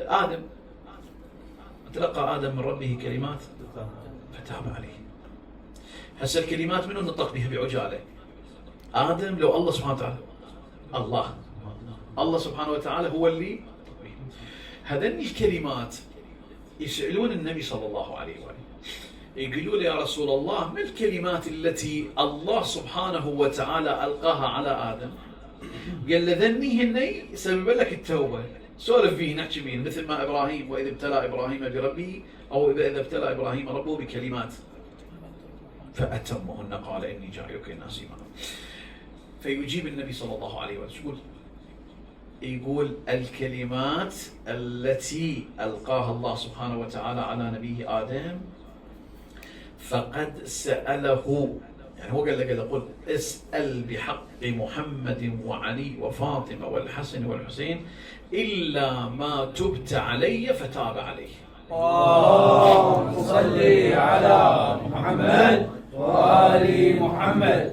آدم تلقى آدم من ربه كلمات فتاب عليه. هسه الكلمات منو نطق بها بعجالة؟ آدم لو الله سبحانه وتعالى الله سبحانه وتعالى هو اللي هذني الكلمات يسألون النبي صلى الله عليه وآله يقولوا له يا رسول الله ما الكلمات التي الله سبحانه وتعالى ألقاها على آدم؟ قال له ذني هني يسبب لك التوبة. سولف فيه نحكي فيه مثل ما إبراهيم وإذ ابتلى إبراهيم بربه أو إذا ابتلى إبراهيم ربه بكلمات فأتمهن قال إني جاعلك للناس إماما. فيجيب النبي صلى الله عليه وسلم يقول الكلمات التي ألقاها الله سبحانه وتعالى على نبيه آدم فقد سأله، يعني هو قال له قل اسأل بحق محمد وعلي وفاطمة والحسن والحسين إلا ما تبت علي فتاب عليه. اللهم صل على محمد وآل محمد.